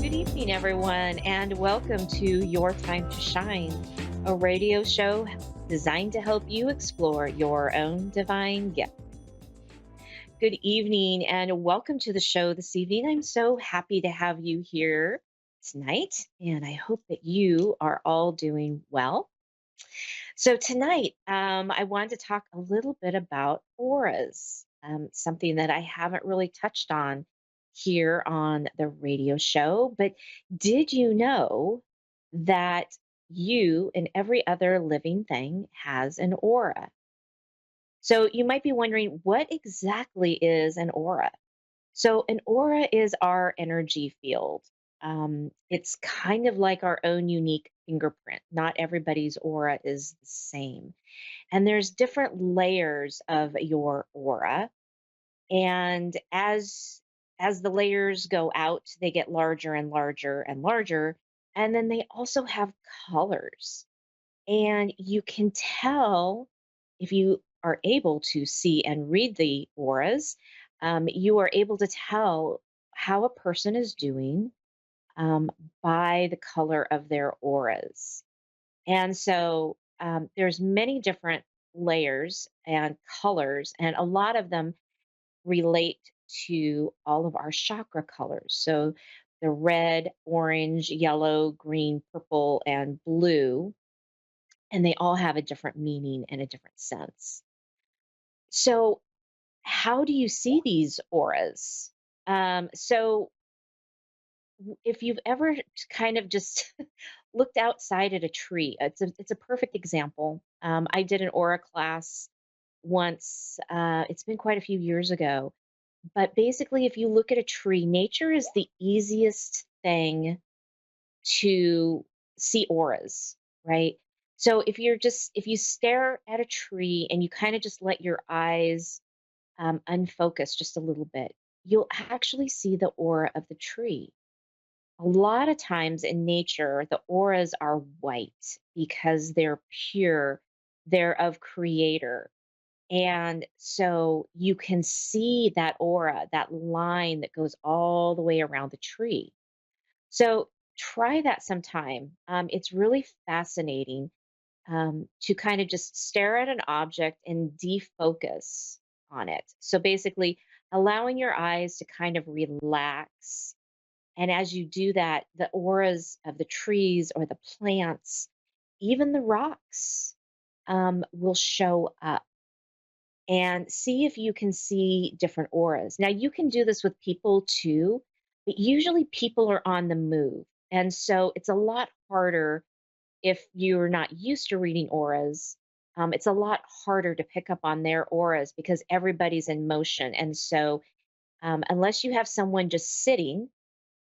Good evening, everyone, and welcome to Your Time to Shine, a radio show designed to help you explore your own divine gift. Good evening, and welcome to the show this evening. I'm so happy to have you here tonight, and I hope that you are all doing well. So, tonight, I wanted to talk a little bit about auras, something that I haven't really touched on here on the radio show. But did you know that you and every other living thing has an aura? So, you might be wondering, what exactly is an aura? So, an aura is our energy field. It's kind of like our own unique fingerprint. Not everybody's aura is the same. And there's different layers of your aura. And as the layers go out, they get larger and larger and larger. And then they also have colors. And you can tell if you are able to see and read the auras, you are able to tell how a person is doing um, by the color of their auras. And so there's many different layers and colors, and a lot of them relate to all of our chakra colors. So the red, orange, yellow, green, purple, and blue, and they all have a different meaning and a different sense. So, how do you see these auras? So, if you've ever kind of just looked outside at a tree, it's a perfect example. I did an aura class once. It's been quite a few years ago, but basically, if you look at a tree, nature is the easiest thing to see auras, right? So if you stare at a tree and you kind of just let your eyes unfocus just a little bit, you'll actually see the aura of the tree. A lot of times in nature, the auras are white because they're pure, they're of creator. And so you can see that aura, that line that goes all the way around the tree. So try that sometime. It's really fascinating to kind of just stare at an object and defocus on it. So basically, allowing your eyes to kind of relax. And as you do that, the auras of the trees or the plants, even the rocks, will show up and see if you can see different auras. Now, you can do this with people too, but usually people are on the move. And so it's a lot harder if you're not used to reading auras. It's a lot harder to pick up on their auras because everybody's in motion. And so, unless you have someone just sitting,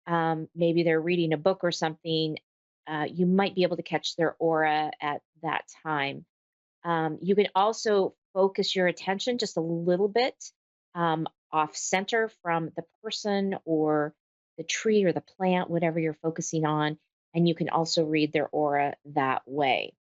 maybe they're reading a book or something, you might be able to catch their aura at that time. You can also focus your attention just a little bit off center from the person or the tree or the plant, whatever you're focusing on. And you can also read their aura that way.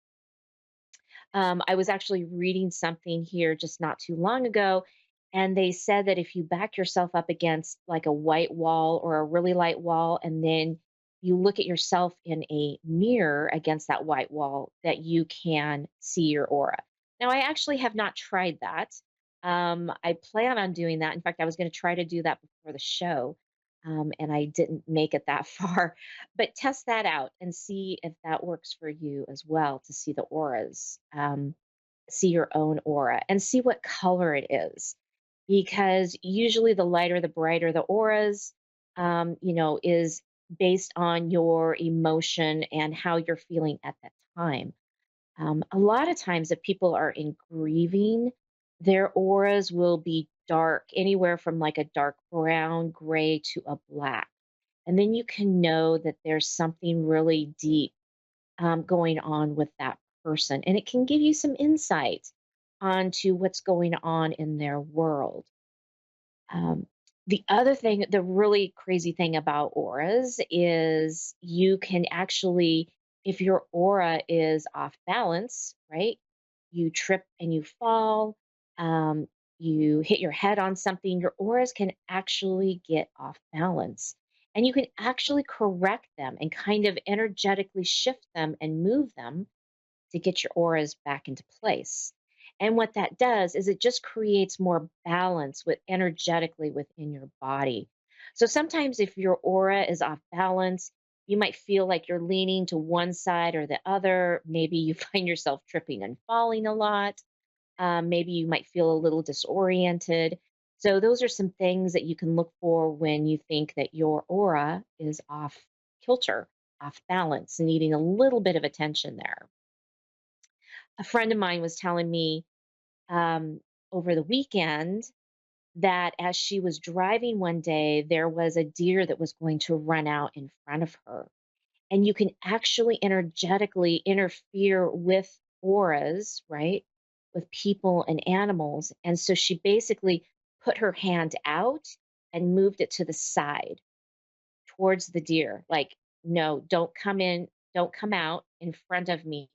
I was actually reading something here just not too long ago, and they said that if you back yourself up against like a white wall or a really light wall, and then you look at yourself in a mirror against that white wall, that you can see your aura. Now, I actually have not tried that. I plan on doing that. In fact, I was going to try to do that before the show, and I didn't make it that far. But test that out and see if that works for you as well to see the auras, see your own aura, and see what color it is. Because usually the lighter, the brighter the auras, is based on your emotion and how you're feeling at that time. A lot of times, if people are in grieving, their auras will be dark, anywhere from like a dark brown, gray to a black. And then you can know that there's something really deep going on with that person. And it can give you some insight onto what's going on in their world. Um, the other thing, the really crazy thing about auras is you can actually, if your aura is off balance, right? You trip and you fall, um, you hit your head on something, your auras can actually get off balance. And you can actually correct them and kind of energetically shift them and move them to get your auras back into place. And what that does is it just creates more balance with energetically within your body. So sometimes if your aura is off balance, you might feel like you're leaning to one side or the other. Maybe you find yourself tripping and falling a lot. Maybe you might feel a little disoriented. So, those are some things that you can look for when you think that your aura is off kilter, off balance, needing a little bit of attention there. A friend of mine was telling me um, over the weekend that as she was driving one day, there was a deer that was going to run out in front of her. And you can actually energetically interfere with auras, right? With people and animals. And so she basically put her hand out and moved it to the side towards the deer. Like, no, don't come in, don't come out in front of me,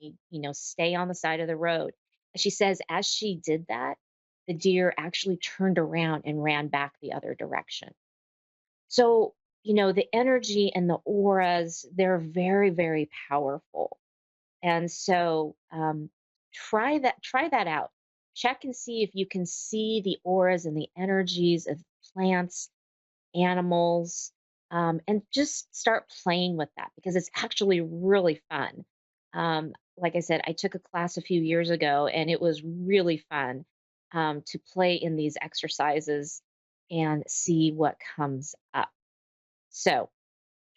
stay on the side of the road. And she says, as she did that, the deer actually turned around and ran back the other direction. So, the energy and the auras, they're very, very powerful. And so, try that out. Check and see if you can see the auras and the energies of plants, animals, and just start playing with that because it's actually really fun. Like I said, I took a class a few years ago and it was really fun to play in these exercises and see what comes up. So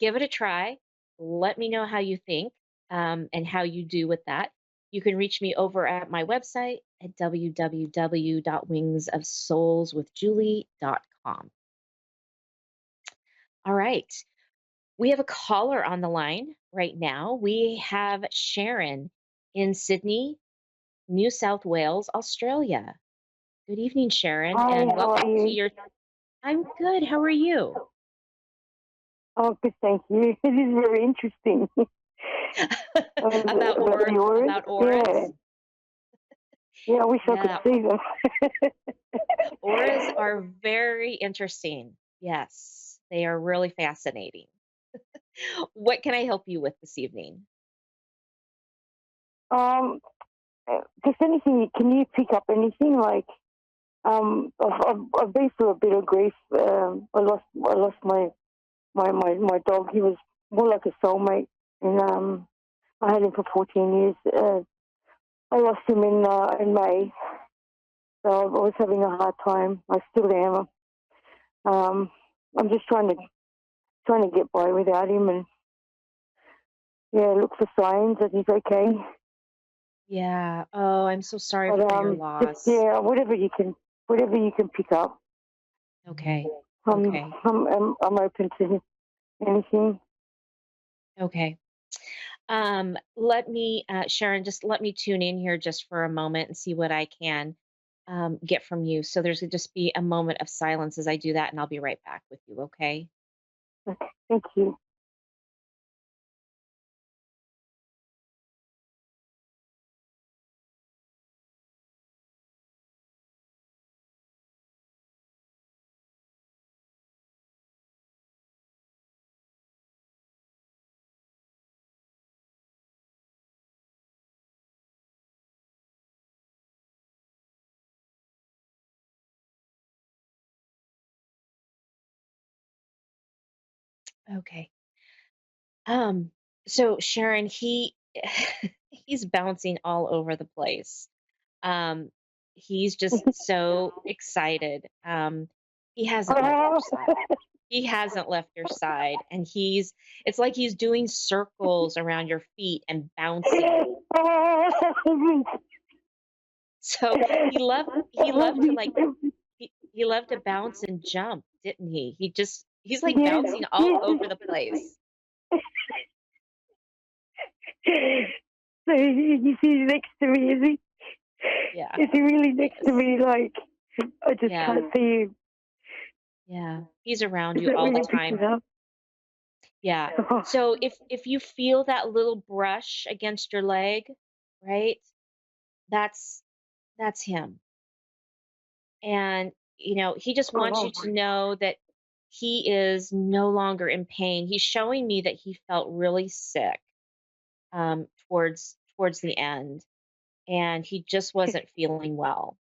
give it a try. Let me know how you think and how you do with that. You can reach me over at my website at www.wingsofsoulswithjulie.com. All right. We have a caller on the line right now. We have Sharon in Sydney, New South Wales, Australia. Good evening, Sharon, Hi, and how are welcome to you? your. I'm good. How are you? Oh, good, thank you. It is very interesting. About the auras. About Yeah, auras? yeah. I wish I could Yeah, see them. auras are very interesting. Yes, they are really fascinating. What can I help you with this evening? um, just anything. Can you pick up anything like? I've been through a bit of grief. I lost my dog. He was more like a soulmate, and I had him for 14 years. I lost him in May, so I was having a hard time. I still am. Um, I'm just trying to get by without him, and yeah, look for signs that he's okay. Yeah. Oh, I'm so sorry But for your just loss. yeah, whatever you can pick up. Okay. I'm Okay. I'm open to anything. Okay. Let me, Sharon, just let me tune in here just for a moment and see what I can get from you. So there's gonna just be a moment of silence as I do that, and I'll be right back with you. Okay. Okay, thank you. Okay. Um, so Sharon, he's bouncing all over the place. Um, he's just so excited. He hasn't left your Oh, side. He hasn't left your side, and it's like he's doing circles around your feet and bouncing. So he loved to like he loved to bounce and jump, didn't he? He's like yes, bouncing all yes. over the place. So he's next to me, is he? Yeah. Is he really next to Yes. me? Like I just Yeah. can't see him. Yeah. He's around Is you that all when the you picked time. it up? Yeah. So if you feel that little brush against your leg, right? That's that's him. And he just wants Oh, you to know that he is no longer in pain. He's showing me that he felt really sick towards the end, and he just wasn't feeling well.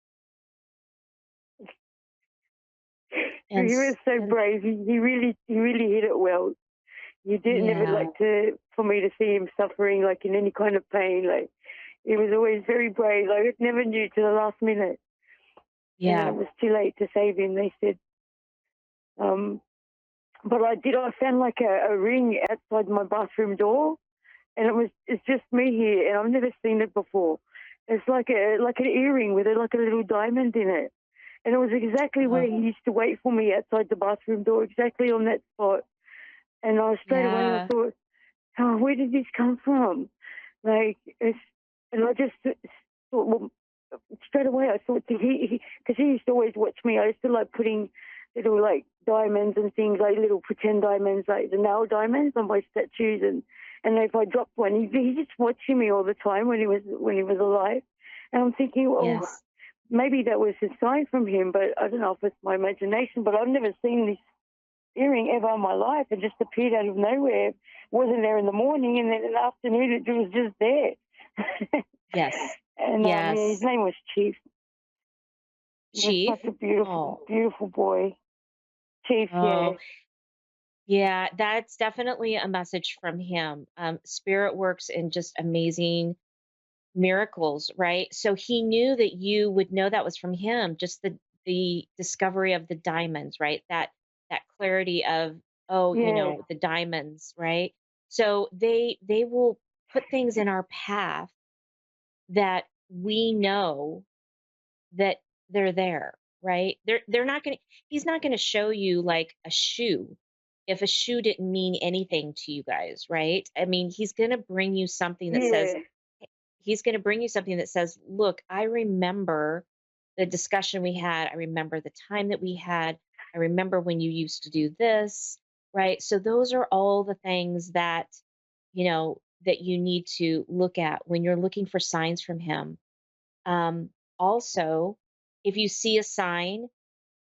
He And was so and brave. He really hit it well. He didn't ever yeah, like to for me to see him suffering like in any kind of pain. Like he was always very brave. Like I never knew to the last minute, and then yeah, it was too late to save him. They said, um, but I did. I found like a ring outside my bathroom door, and it's just me here, and I've never seen it before. It's like an earring with like a little diamond in it, and it was exactly where oh, he used to wait for me outside the bathroom door, exactly on that spot. And I straight away I yeah, thought, oh, where did this come from? Like it's, and I just thought, well, straight away I thought that because he used to always watch me. I used to like putting little like diamonds and things, like little pretend diamonds, like the nail diamonds on my statues, and if I dropped one, he just watching me all the time when he was alive. And I'm thinking, well, yes, maybe that was a sign from him, but I don't know if it's my imagination. But I've never seen this earring ever in my life. It just appeared out of nowhere. It wasn't there in the morning, and then in the afternoon it was just there. yes, And yeah, his yes. name was Chief. He was Chief? such a beautiful, Oh, beautiful boy. Chief, yeah. oh, yeah, that's definitely a message from him. Spirit works in just amazing miracles, right? So he knew that you would know that was from him, just the discovery of the diamonds, right? That clarity of, oh, Yeah. the diamonds, right? So they will put things in our path that we know that they're there, right? They're not going to he's not going to show you like a shoe if a shoe didn't mean anything to you guys, right? I mean, Yeah. he's going to bring you something that says, "Look, I remember the discussion we had. I remember the time that we had. I remember when you used to do this." Right? So those are all the things that you need to look at when you're looking for signs from him. um, Also, if you see a sign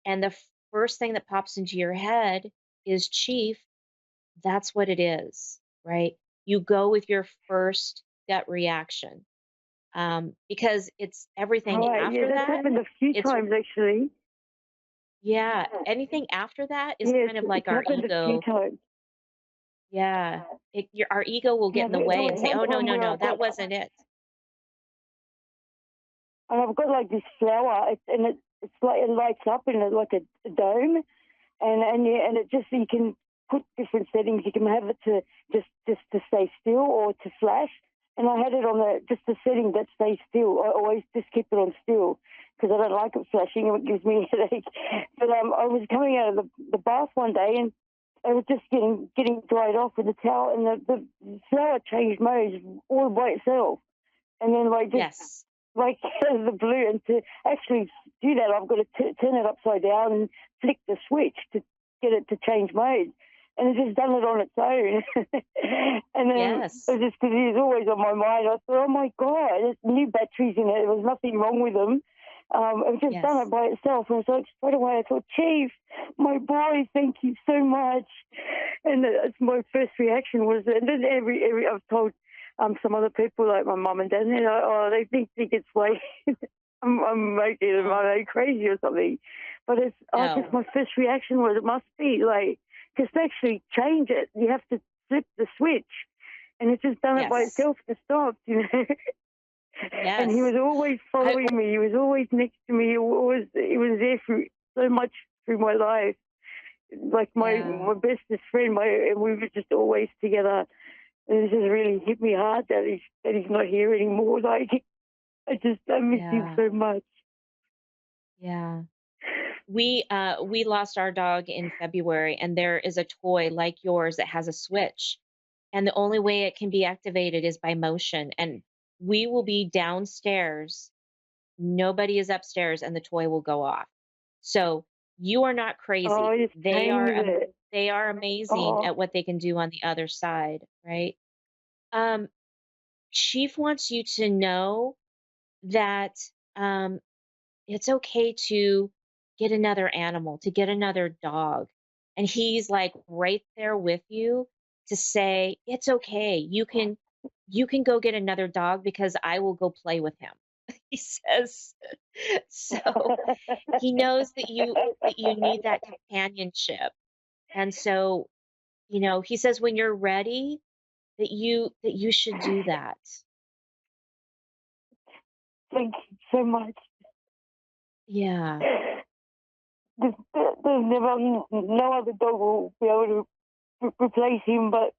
and the first thing that pops into your head is chief, that's what it is, right? You go with your first gut reaction, because it's everything Right. Yeah, after that's that. happened a few It's times actually. Yeah, anything after that is Yeah, kind of like it's our happened a few ego. times. Yeah, our ego will And get in the there way was and say, one "Oh no, time no, where no, that wasn't it." I've got like this flower, it's like it lights up in like a dome, and it just you can put different settings. You can have it to just to stay still or to flash. And I had it on just the setting that stays still. I always just keep it on still because I don't like it flashing. It gives me a headache. But I was coming out of the bath one day and I was just getting dried off with the towel, and the flower changed modes all by itself. And then like just Yes, like out of the blue. And to actually do that, I've got to turn it upside down and flick the switch to get it to change mode. And it's just done it on its own. And then yes, it just because it was always on my mind, I thought, oh my God, there's new batteries in it. There was nothing wrong with them. It just done it yes, by itself. And so straight away I thought, Chief, my boy, thank you so much. And that's my first reaction was, and then every I've told some other people like my mum and dad, and they're like, oh, they think it's like I'm making them, oh are they crazy or something? But it's just no, my first reaction was it must be like because to actually change it, you have to flip the switch, and it's just done it by yes, itself to stop. And he yes. was always I following me. He was always next to me. He was there for so much through my life. Like Yeah, my bestest friend, and we were just always together. And it just really hit me hard that he's not here anymore. Like I miss him yeah, so much. yeah. We lost our dog in February, and there is a toy like yours that has a switch, and the only way it can be activated is by motion. And we will be downstairs, nobody is upstairs, and the toy will go off. So you are not Oh, crazy. it just came with it. They are amazing Oh, at what they can do on the other side, right? Um, Chief wants you to know that um, it's okay to get another animal, to get another dog. And he's like right there with you to say, "It's okay. You can go get another dog because I will go play with him." He says. So he knows that you need that companionship. And so, he says when you're ready that you should do that. Thank you so much. Yeah. There's never no other dog will be able to replace him, but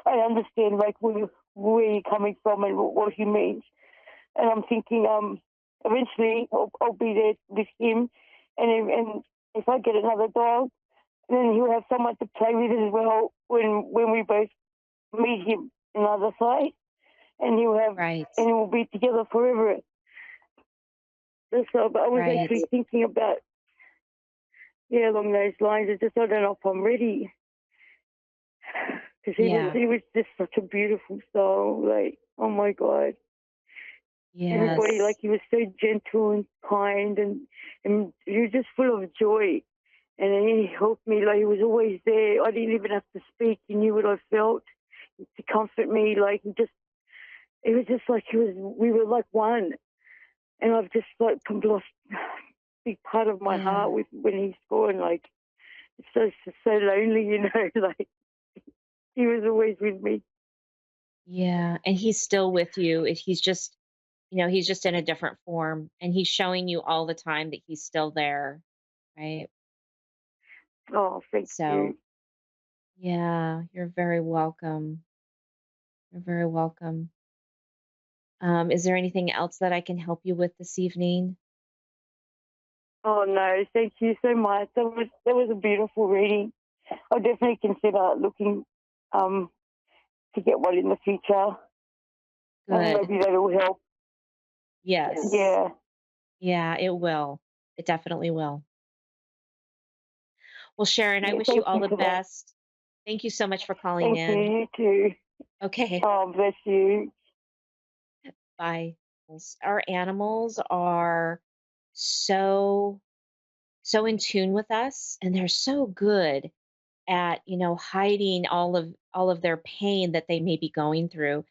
I understand like where you're coming from and what he means. And I'm thinking, eventually I'll be there with him, and if I get another dog, then he'll have someone to play with as well when we both meet him on the other side, and he'll have Right. and we'll be together forever. So, but I was Right. actually thinking about yeah along those lines. I just I don't know if I'm ready because Yeah. he was just such a beautiful soul. Like oh my god, everybody like Yes. he was so gentle and kind and he was just full of joy. And then he helped me, like he was always there. I didn't even have to speak. He knew what I felt to comfort me. Like it was just like we were like one. And I've just like lost a big part of my Yeah. heart with when he's gone. Like it's so lonely, like he was always with me. Yeah. And he's still with you. He's just in a different form and he's showing you all the time that he's still there. Right. Oh, thank So, you. yeah, you're very welcome. You're very welcome. Is there anything else that I can help you with this evening? Oh no, thank you so much. That was a beautiful reading. I'll definitely consider looking um to get one in the future. Good. Maybe that'll help. Yes. Yeah. Yeah, it will. It definitely will. Well, Sharon, I Yeah, wish you thank all you the for that. best. Thank you so much for calling Thank in. you, you too. Okay. Oh, bless you. Bye. Our animals are so so in tune with us and they're so good at, hiding all of their pain that they may be going through.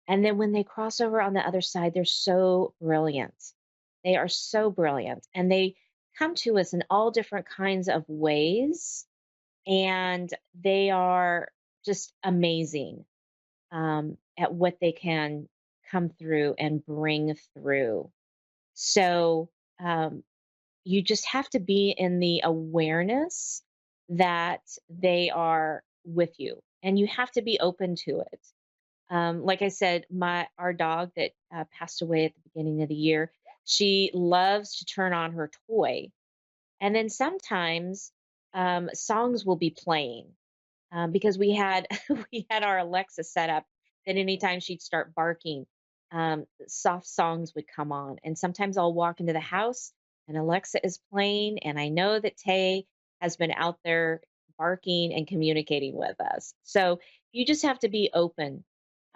And then when they cross over on the other side, they're so brilliant. They are so brilliant and they come to us in all different kinds of ways and they are just amazing at what they can come through and bring through. So um, you just have to be in the awareness that they are with you, and you have to be open to it. Like I said, my our dog that passed away at the beginning of the year, she loves to turn on her toy, and then sometimes songs will be playing because we had we had our Alexa set up that anytime she'd start barking, soft songs would come on. And sometimes I'll walk into the house and Alexa is playing, and I know that Tay has been out there barking and communicating with us. So you just have to be open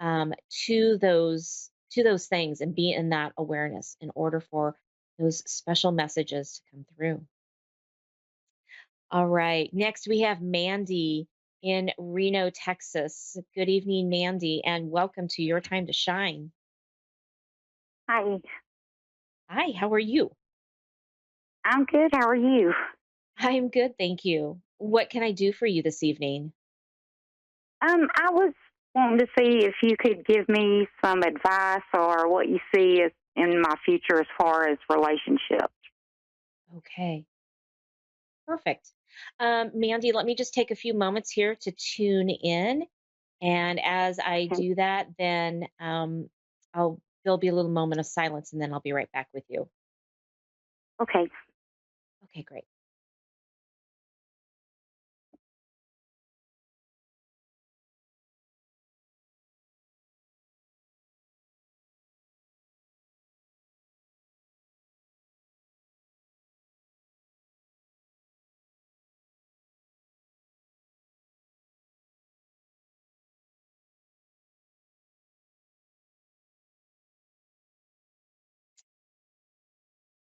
to those things and be in that awareness in order for those special messages to come through. All right. Next, we have Mandy in Reno, Texas. Good evening, Mandy, and welcome to Your Time to Shine. Hi, Hi, how are you? I'm good. How are you? I'm good, thank you. What can I do for you this evening? I was wanting to see if you could give me some advice or what you see as in my future as far as relationships. Okay, perfect. Mandy, let me just take a few moments here to tune in. And as I Okay. do that, then there'll be a little moment of silence and then I'll be right back with you. Okay. Okay, great.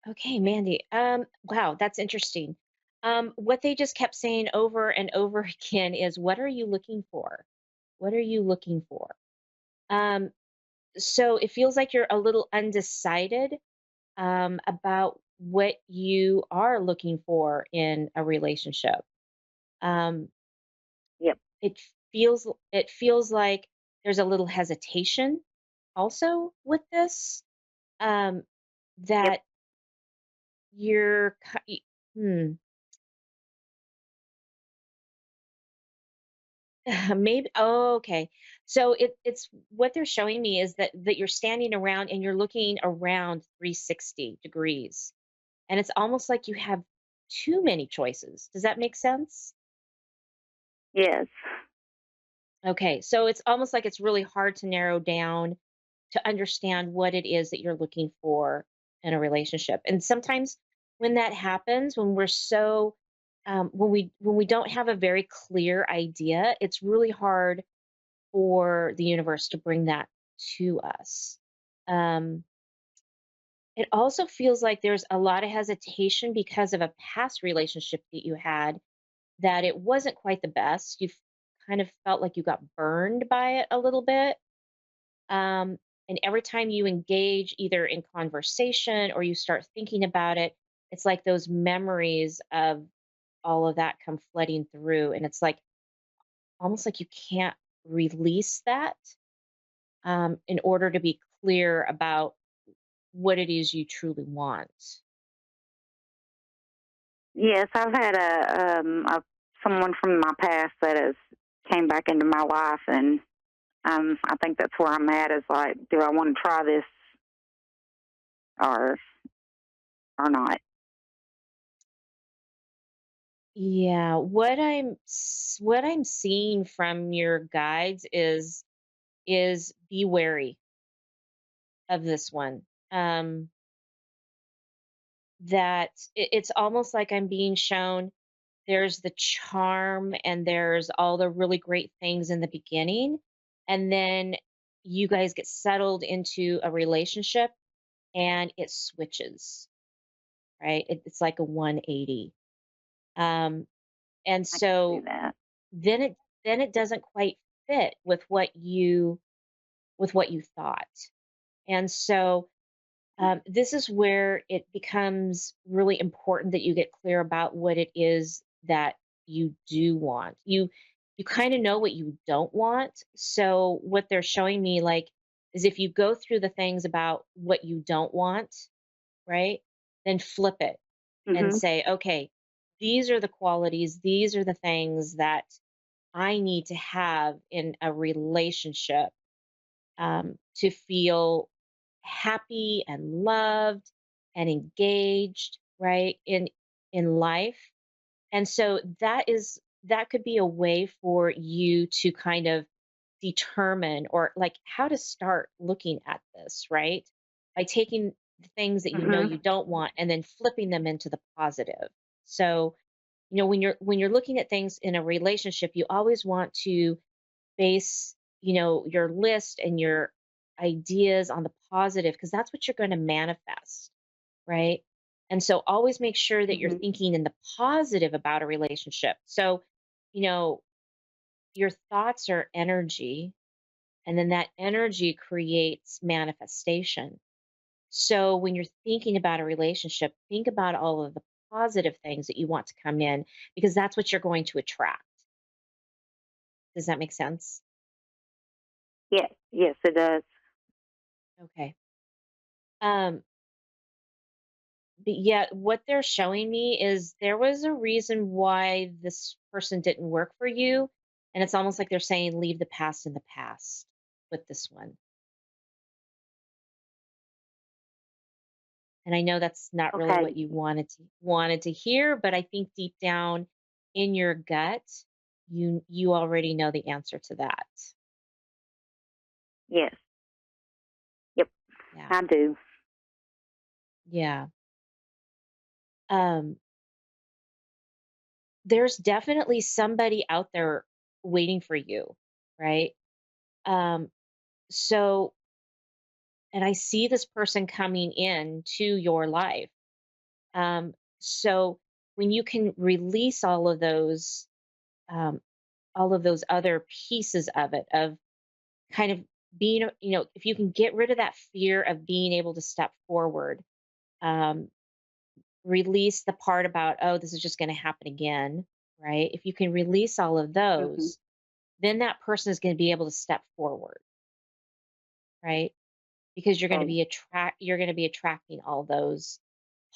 Okay, Mandy. Wow, that's interesting. What they just kept saying over and over again is, "What are you looking for? What are you looking for?" Um, so it feels like you're a little undecided about what you are looking for in a relationship. Um, Yep. it feels like there's a little hesitation also with this. Um, Yep. that you're, hmm, maybe. Oh, okay. So it's what they're showing me is that you're standing around and you're looking around 360 degrees, and it's almost like you have too many choices. Does that make sense? Yes. Okay, so it's almost like it's really hard to narrow down to understand what it is that you're looking for in a relationship. And sometimes when that happens, when we're so when we don't have a very clear idea, it's really hard for the universe to bring that to us. Um, it also feels like there's a lot of hesitation because of a past relationship that you had, that it wasn't quite the best. You kind of felt like you got burned by it a little bit. Um, and every time you engage either in conversation or you start thinking about it, it's like those memories of all of that come flooding through. And it's like almost like you can't release that in order to be clear about what it is you truly want. Yes, I've had a someone from my past that has came back into my life, and I think that's where I'm at. Is like, do I want to try this or not? Yeah, what I'm seeing from your guides is be wary of this one. Um, that it's almost like I'm being shown there's the charm and there's all the really great things in the beginning, and then you guys get settled into a relationship and it switches, right? It's like a 180. Um, and I can see so that. then it doesn't quite fit with what you thought. And so this is where it becomes really important that you get clear about what it is that you do want. You kind of know what you don't want. So what they're showing me, like, is if you go through the things about what you don't want, right? Then flip it and Mhm. say, okay, these are the qualities, these are the things that I need to have in a relationship to feel happy and loved and engaged, right, in life. And so that could be a way for you to kind of determine, or like, how to start looking at this, right? By taking the things that you know Mhm. you don't want and then flipping them into the positive. So, when you're looking at things in a relationship, you always want to base, your list and your ideas on the positive, because that's what you're going to manifest, right? And so always make sure that you're Mhm. thinking in the positive about a relationship. So, you know, your thoughts are energy, and then that energy creates manifestation. So when you're thinking about a relationship, think about all of the positive things that you want to come in, because that's what you're going to attract. Does that make sense? Yes. Yes, it does. Okay. Um, but yet what they're showing me is there was a reason why this person didn't work for you, and it's almost like they're saying leave the past in the past with this one. And I know that's not really what Okay. you wanted to hear, but I think deep down in your gut, you already know the answer to that. Yes. Yep. Yeah. I do. Yeah. Um there's definitely somebody out there waiting for you, right? Um so, and I see this person coming in to your life. So when you can release um, all of those other pieces of it, of kind of being, if you can get rid of that fear of being able to step forward, um, release the part about, oh, this is just going to happen again, right? If you can release all of Mhm. those, then that person is going to be able to step forward, right? Because Okay. you're going to be attracting all those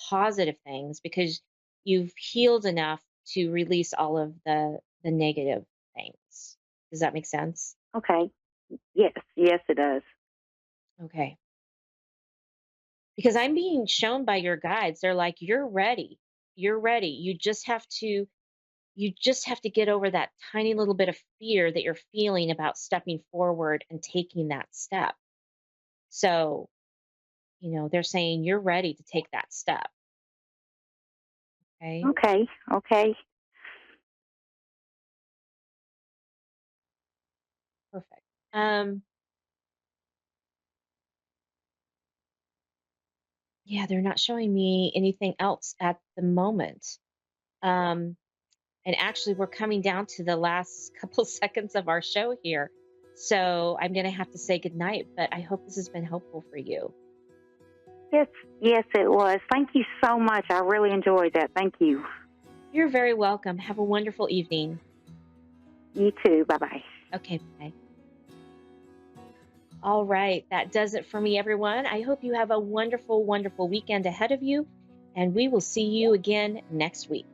positive things because you've healed enough to release all of the negative things. Does that make sense? Okay. Yes. Yes, it does. Okay. Because I'm being shown by your guides, they're like, you're ready. You're ready. You just have to get over that tiny little bit of fear that you're feeling about stepping forward and taking that step. So, they're saying you're ready to take that step. Okay. Okay. Okay. Perfect. Um, yeah, they're not showing me anything else at the moment. Um, and actually, we're coming down to the last couple seconds of our show here. So I'm going to have to say goodnight, but I hope this has been helpful for you. Yes. Yes, it was. Thank you so much. I really enjoyed that. Thank you. You're very welcome. Have a wonderful evening. You too. Bye bye. Okay, bye. All right, that does it for me, everyone. I hope you have a wonderful, wonderful weekend ahead of you, and we will see you again next week.